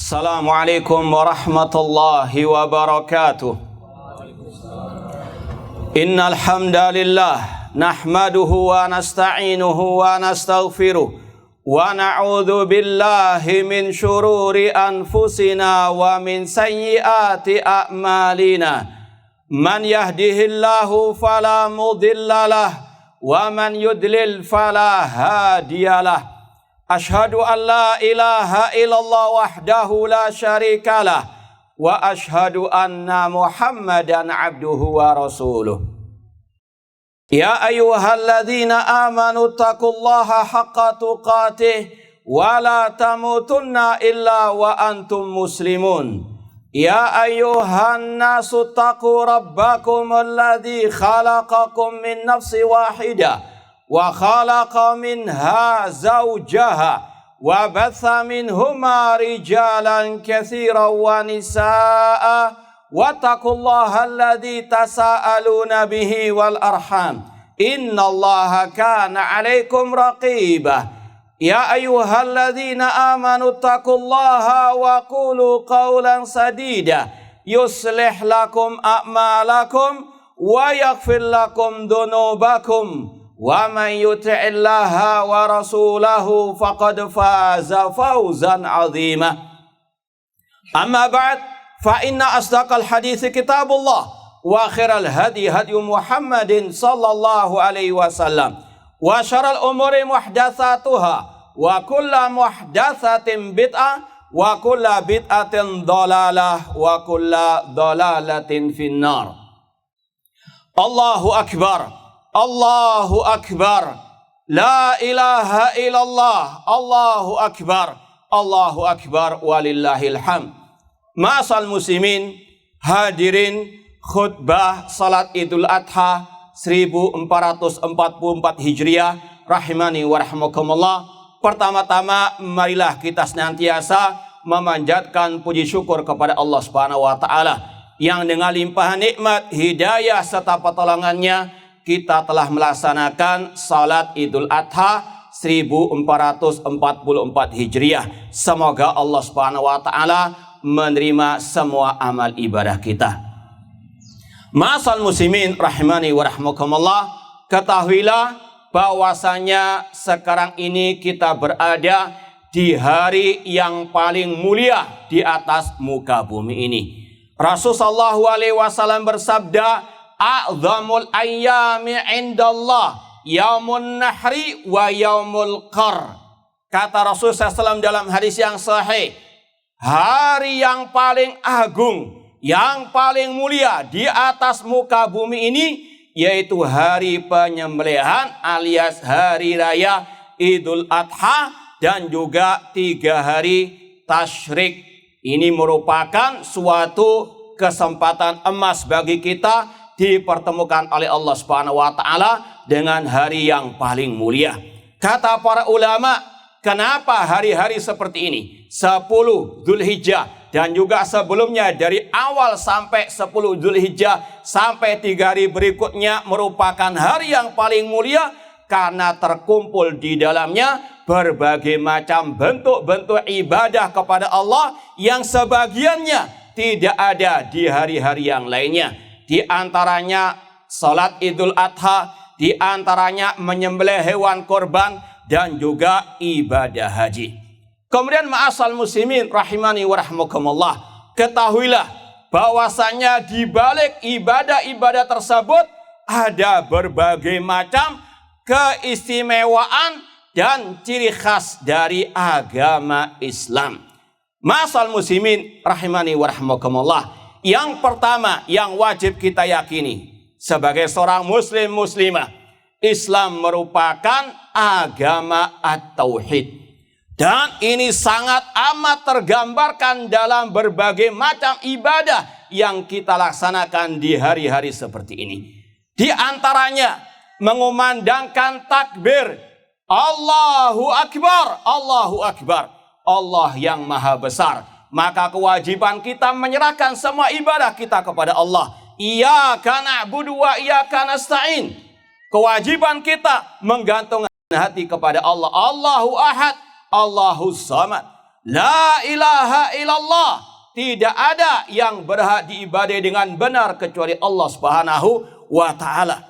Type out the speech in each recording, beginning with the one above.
Assalamualaikum warahmatullahi wabarakatuh. Innal hamdalillah nahmaduhu wa nasta'inuhu wa nastaghfiruh wa na'udzu billahi min syururi anfusina wa min sayyiati a'malina. Man yahdihillahu fala mudhillalah wa man yudlil fala hadiyalah. Ashhadu an la ilaha illallah wahdahu la syarikalah wa ashhadu anna Muhammadan abduhu wa rasuluh. Ya ayyuhalladzina amanu taqullaha haqqa tuqatih wa la tamutunna illa wa antum muslimun. Ya ayyuhan nasu taqu rabbakum alladzi khalaqakum min nafsin wahidah wa khalaqa minha zawjaha wa batha minhuma rijalan katsiran wa nisaa wattaqullaha alladzi tasaaluna bihi wal arham innallaha kana 'alaikum raqiba. Ya ayyuhalladzina amanu taqullaha wa qulu qawlan sadida yuslih lakum a'malakum wa yaghfir lakum dhunubakum wa man yuti'illaha wa rasulahu faqad faza fawzan 'azima. Amma ba'd, fa inna asdaqal hadits kitabullah wa khairal hadi hadi Muhammadin sallallahu alaihi wasallam wa syarrul umuri muhdatsatuha wa kullu muhdatsatin bid'ah wa kullu bid'atin dhalalah wa kullu dhalalatin finnar. Allahu akbar. Allahu akbar. La ilaha illallah. Allahu akbar. Allahu akbar walillahil hamd. Ma'asal muslimin, hadirin khutbah salat Idul Adha 1444 Hijriah rahimani wa rahmakumullah. Pertama-tama marilah kita senantiasa memanjatkan puji syukur kepada Allah Subhanahu wa taala yang dengan limpahan nikmat, hidayah serta pertolongannya kita telah melaksanakan salat Idul Adha 1444 Hijriah. Semoga Allah Subhanahu wa taala menerima semua amal ibadah kita. Ma'asal muslimin rahimani wa rahmakumullah, ketahuilah bahwasanya sekarang ini kita berada di hari yang paling mulia di atas muka bumi ini. Rasulullah sallallahu alaihi wasallam bersabda, a'zamul ayyami indallah yaumun nahri wa yaumul qar. Kata Rasulullah SAW dalam hadis yang sahih, hari yang paling agung, yang paling mulia di atas muka bumi ini yaitu hari penyembelihan alias hari raya Idul Adha dan juga 3 hari tasyrik. Ini merupakan suatu kesempatan emas bagi kita dipertemukan oleh Allah Subhanahu wa taala dengan hari yang paling mulia. Kata para ulama, kenapa hari-hari seperti ini 10 Dzulhijjah dan juga sebelumnya dari awal sampai 10 Dzulhijjah sampai 3 hari berikutnya merupakan hari yang paling mulia? Karena terkumpul di dalamnya berbagai macam bentuk-bentuk ibadah kepada Allah yang sebagiannya tidak ada di hari-hari yang lainnya. Di antaranya salat Idul Adha, di antaranya menyembelih hewan korban dan juga ibadah haji. Kemudian ma'asal muslimin rahimani wa rahmakumullah, ketahuilah bahwasanya di balik ibadah-ibadah tersebut ada berbagai macam keistimewaan dan ciri khas dari agama Islam. Ma'asal muslimin rahimani wa rahmakumullah, yang pertama yang wajib kita yakini sebagai seorang muslim muslimah, Islam merupakan agama at-tauhid. Dan ini sangat amat tergambarkan dalam berbagai macam ibadah yang kita laksanakan di hari-hari seperti ini. Di antaranya mengumandangkan takbir, Allahu Akbar, Allahu Akbar, Allah yang maha besar. Maka kewajiban kita menyerahkan semua ibadah kita kepada Allah. Iyyaka na'budu wa iyyaka nasta'in. Kewajiban kita menggantungkan hati kepada Allah. Allahu Ahad, Allahu Samad, La ilaha illallah. Tidak ada yang berhak diibadai dengan benar kecuali Allah Subhanahu wa ta'ala.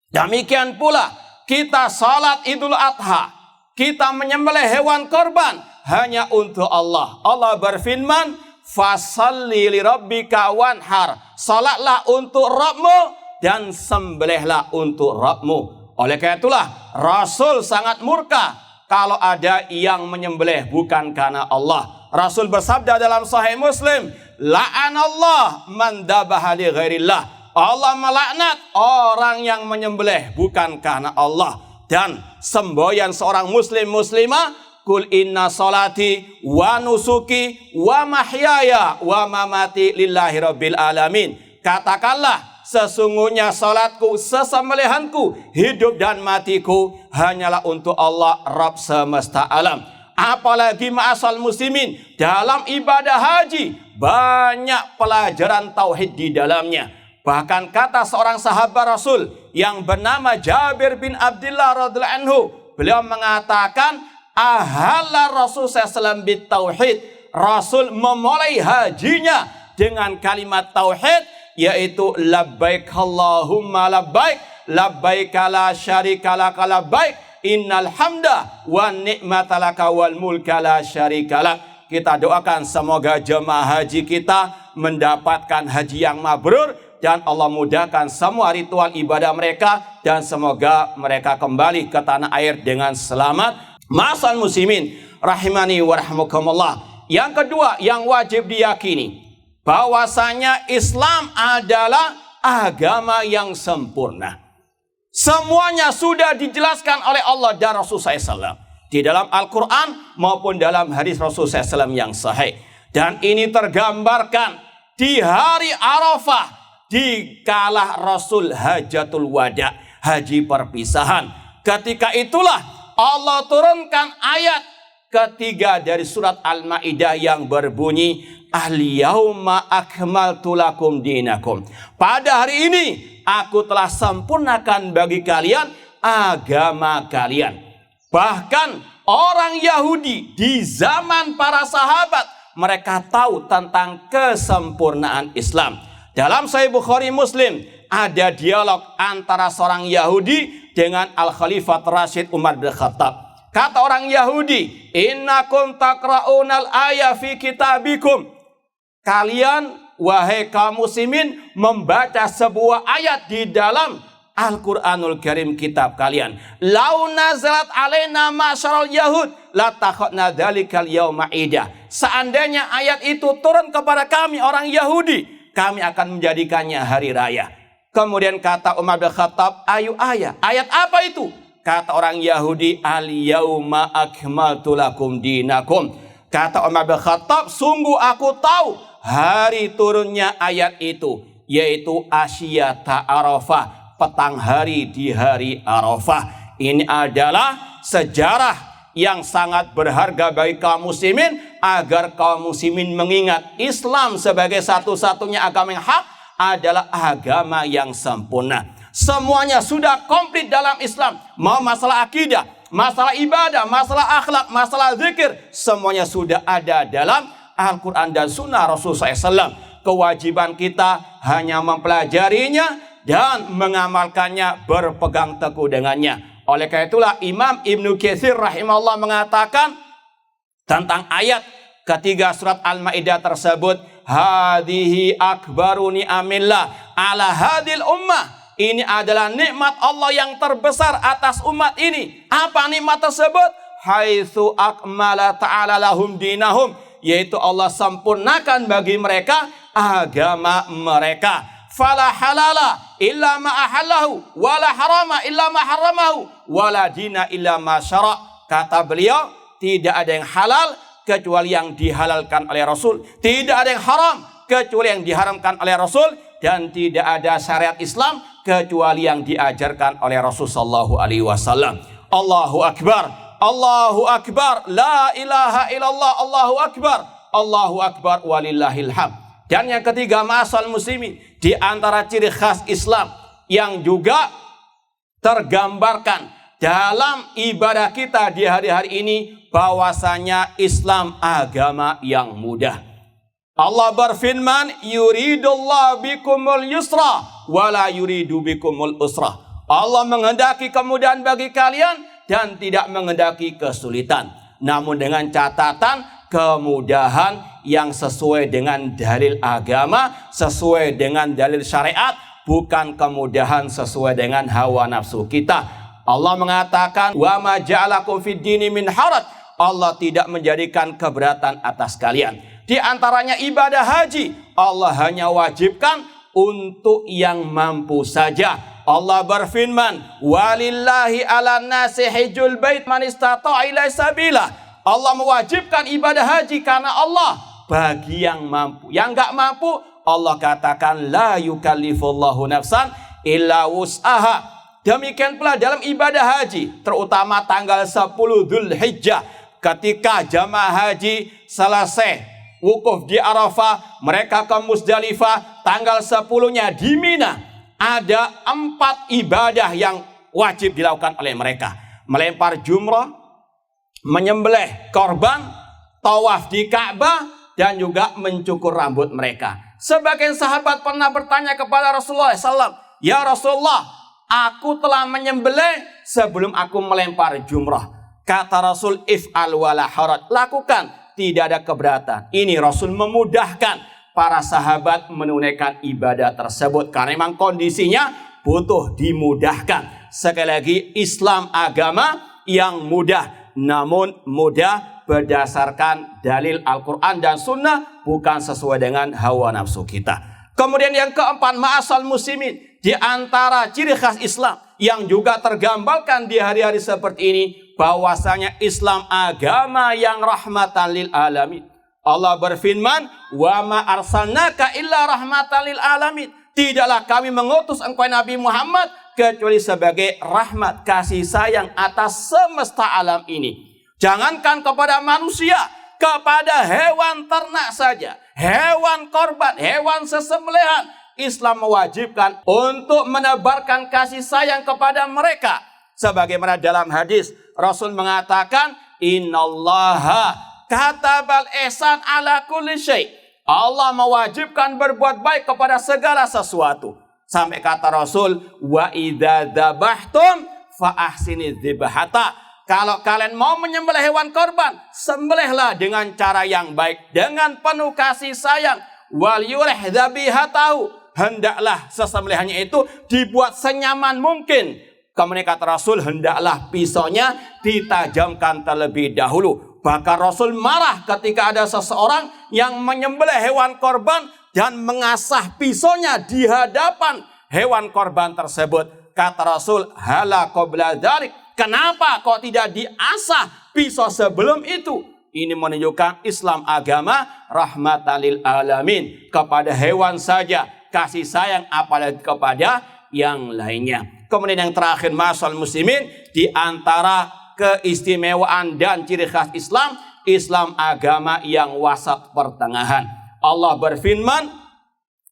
Demikian pula kita salat Idul Adha, kita menyembelih hewan korban hanya untuk Allah. Allah berfirman, fasalli li rabbika wanhar. Salatlah untuk Rabbmu dan sembelihlah untuk Rabbmu. Oleh karena itulah Rasul sangat murka kalau ada yang menyembelih bukan karena Allah. Rasul bersabda dalam Sahih Muslim, la'anallah man dabaha li ghairillah. Allah melaknat orang yang menyembelih bukan karena Allah. Dan semboyan seorang muslim muslimah, kul inna salati wa nusuki wa mahyaya wa mamati lillahi rabbil alamin. Katakanlah, sesungguhnya salatku, sesembelihanku, hidup dan matiku hanyalah untuk Allah Rabb semesta alam. Apalagi ma'asal muslimin, dalam ibadah haji banyak pelajaran tauhid di dalamnya. Bahkan kata seorang sahabat Rasul yang bernama Jabir bin Abdullah radhiyallahu anhu, beliau mengatakan, ahalla Rasul sallallahu alaihi tauhid. Rasul memulai hajinya dengan kalimat tauhid, yaitu labbaik Allahumma labbaik, labbaik la syarika laka labbaik, innal hamda wa ni'mata laka wal mulka la syarika lak. Kita doakan semoga jemaah haji kita mendapatkan haji yang mabrur dan Allah mudahkan semua ritual ibadah mereka dan semoga mereka kembali ke tanah air dengan selamat. Ma'asal muslimin rahimani wa rahmukumullah. Yang kedua yang wajib diyakini, bahwasanya Islam adalah agama yang sempurna. Semuanya sudah dijelaskan oleh Allah dan Rasul SAW di dalam Al-Quran maupun dalam hadis Rasul SAW yang sahih. Dan ini tergambarkan di hari Arafah, di kala Rasul Hajatul Wada, haji perpisahan. Ketika itulah Allah turunkan ayat ketiga dari surat Al-Ma'idah yang berbunyi, al-yauma akmaltu lakum dinakum. Pada hari ini aku telah sempurnakan bagi kalian agama kalian. Bahkan orang Yahudi di zaman para sahabat, mereka tahu tentang kesempurnaan Islam. Dalam Sahih Bukhari Muslim ada dialog antara seorang Yahudi dengan Al-Khalifah Rasyid Umar bin Khattab. Kata orang Yahudi, innakum taqra'unal aya fi kitabikum. Kalian wahai kaum muslimin membaca sebuah ayat di dalam Al-Quranul Karim kitab kalian. Lau nazalat alaina ma'syaral yahud la takhadna dzalikal yauma ida. Seandainya ayat itu turun kepada kami orang Yahudi, kami akan menjadikannya hari raya. Kemudian kata Umar bin Khattab, ayu ayat. Ayat apa itu? Kata orang Yahudi, al-yauma akmaltu lakum dinakum. Kata Umar bin Khattab, sungguh aku tahu hari turunnya ayat itu, yaitu Asyata Arafah, petang hari di hari Arafah. Ini adalah sejarah yang sangat berharga bagi kaum muslimin, agar kaum muslimin mengingat Islam sebagai satu-satunya agama yang hak adalah agama yang sempurna. Semuanya sudah komplit dalam Islam. Mau masalah akidah, masalah ibadah, masalah akhlak, masalah zikir, semuanya sudah ada dalam Al-Quran dan Sunnah Rasulullah SAW. Kewajiban kita hanya mempelajarinya dan mengamalkannya, berpegang teguh dengannya. Oleh karena itulah Imam Ibnu Katsir rahimahullah mengatakan tentang ayat ketiga surat Al-Ma'idah tersebut, hadhihi akbaru ni'amillah ala hadil ummah. Ini adalah nikmat Allah yang terbesar atas umat ini. Apa nikmat tersebut? Haitsu akmala ta'ala lahum dinahum, yaitu Allah sempurnakan bagi mereka agama mereka. Fala halala illa ma ahallahu, wala harama illa ma haramahu, wala dina illa ma syara'. Kata beliau, tidak ada yang halal kecuali yang dihalalkan oleh Rasul, tidak ada yang haram kecuali yang diharamkan oleh Rasul, dan tidak ada syariat Islam kecuali yang diajarkan oleh Rasul sallallahu alaihi wasallam. Allahu akbar, Allahu akbar, la ilaha illallah, Allahu akbar, Allahu akbar, walillahil hamd. Dan yang ketiga, ma'asal muslimin, di antara ciri khas Islam yang juga tergambarkan dalam ibadah kita di hari-hari ini bahwasanya Islam agama yang mudah. Allah berfirman, yuridullahu bikumul yusra wala yuridu bikumul usra. Allah menghendaki kemudahan bagi kalian dan tidak menghendaki kesulitan. Namun dengan catatan kemudahan yang sesuai dengan dalil agama, sesuai dengan dalil syariat, bukan kemudahan sesuai dengan hawa nafsu kita. Allah mengatakan, wa ma ja'alakum fid dini min haraj. Allah tidak menjadikan keberatan atas kalian. Di antaranya ibadah haji, Allah hanya wajibkan untuk yang mampu saja. Allah berfirman, walillahi ala nasi hijjul bait man istata'a ilaihi sabila. Allah mewajibkan ibadah haji karena Allah bagi yang mampu. Yang enggak mampu, Allah katakan la yukallifullahu nafsan illa wus'aha. Demikian pula dalam ibadah haji, terutama tanggal 10 Dzulhijjah, ketika jamaah haji selesai wukuf di Arafah, mereka ke Musdalifah, tanggal 10-nya di Mina, ada 4 ibadah yang wajib dilakukan oleh mereka. Melempar jumrah, menyembelih korban, tawaf di Ka'bah, dan juga mencukur rambut mereka. Sebagian sahabat pernah bertanya kepada Rasulullah SAW, ya Rasulullah, aku telah menyembelih sebelum aku melempar jumrah. Kata Rasul, if'al wala haraj, lakukan, tidak ada keberatan. Ini Rasul memudahkan para sahabat menunaikan ibadah tersebut karena memang kondisinya butuh dimudahkan. Sekali lagi, Islam agama yang mudah, namun mudah berdasarkan dalil Al-Quran dan Sunnah, bukan sesuai dengan hawa nafsu kita. Kemudian yang keempat, ma'asal muslimin, di antara ciri khas Islam yang juga tergambarkan di hari-hari seperti ini, bahwasanya Islam agama yang rahmatan lil alamin. Allah berfirman, wa ma arsalnaka illa rahmatan lil alamin. Tidaklah kami mengutus engkau Nabi Muhammad kecuali sebagai rahmat kasih sayang atas semesta alam ini. Jangankan kepada manusia, kepada hewan ternak saja, hewan korban, hewan sesembelihan, Islam mewajibkan untuk menebarkan kasih sayang kepada mereka. Sebagaimana dalam hadis Rasul mengatakan, innallaha katabal ihsan ala kulli syai. Allah mewajibkan berbuat baik kepada segala sesuatu. Sampai kata Rasul, wa idza dzabhtum fa ahsiniz dzibhata. Kalau kalian mau menyembelih hewan korban, sembelihlah dengan cara yang baik, dengan penuh kasih sayang. Wal yurih dzabihatahu, hendaklah sesembelihannya itu dibuat senyaman mungkin. Kemudian kata Rasul, hendaklah pisaunya ditajamkan terlebih dahulu. Bahkan Rasul marah ketika ada seseorang yang menyembelih hewan korban dan mengasah pisaunya di hadapan hewan korban tersebut. Kata Rasul, hala qabla dzalik. Kenapa kok tidak diasah pisau sebelum itu? Ini menunjukkan Islam agama rahmatan lil alamin. Kepada hewan saja kasih sayang, apalagi kepada yang lainnya. Kemudian yang terakhir, ma'asal muslimin, di antara keistimewaan dan ciri khas Islam, Islam agama yang wasat pertengahan. Allah berfirman,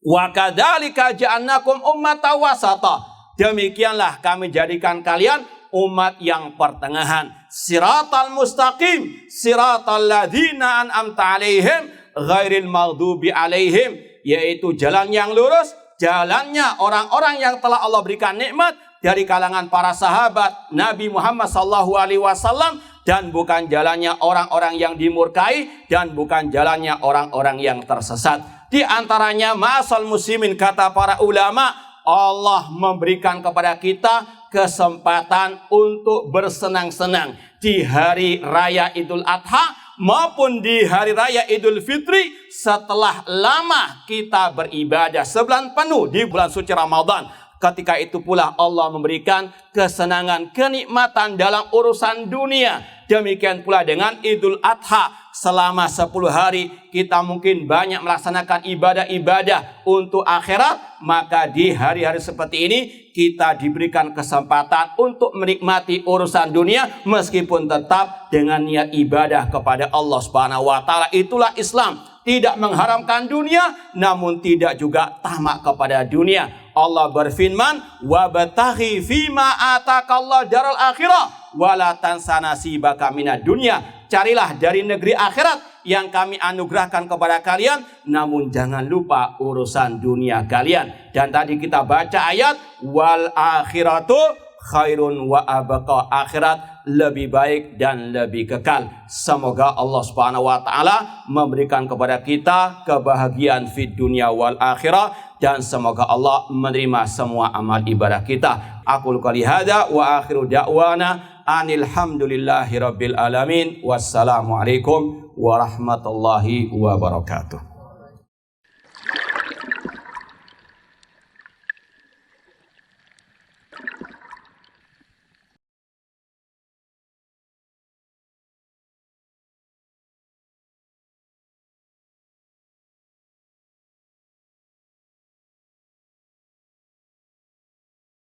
wa kadzalika ja'alnakum ummatan wasata. Demikianlah kami jadikan kalian umat yang pertengahan. Siratal mustaqim, siratal ladzina an'amta alaihim, ghairil maghdubi alaihim, yaitu jalan yang lurus, jalannya orang-orang yang telah Allah berikan nikmat dari kalangan para sahabat Nabi Muhammad SAW, dan bukan jalannya orang-orang yang dimurkai, dan bukan jalannya orang-orang yang tersesat. Di antaranya, ma'asal muslimin, kata para ulama, Allah memberikan kepada kita kesempatan untuk bersenang-senang di hari raya Idul Adha maupun di hari raya Idul Fitri setelah lama kita beribadah sebulan penuh di bulan suci Ramadan. Ketika itu pula Allah memberikan kesenangan, kenikmatan dalam urusan dunia. Demikian pula dengan Idul Adha. Selama 10 hari kita mungkin banyak melaksanakan ibadah-ibadah untuk akhirat. Maka di hari-hari seperti ini kita diberikan kesempatan untuk menikmati urusan dunia, meskipun tetap dengan niat ibadah kepada Allah Subhanahu wa taala. Itulah Islam. Tidak mengharamkan dunia, namun tidak juga tamak kepada dunia. Allah berfirman, "Wabtaghi fima atakallahu daral akhirah wala tansa nasibaka minad dunya." Carilah dari negeri akhirat yang kami anugerahkan kepada kalian, namun jangan lupa urusan dunia kalian. Dan tadi kita baca ayat, wal akhiratu khairun wa abqa, akhirat lebih baik dan lebih kekal. Semoga Allah Subhanahu wa taala memberikan kepada kita kebahagiaan fid dunya wal akhirah, dan semoga Allah menerima semua amal ibadah kita. Aqul qouli hadza wa akhiru da'wana anil hamdulillahi rabbil alamin. Wassalamualaikum warahmatullahi wabarakatuh.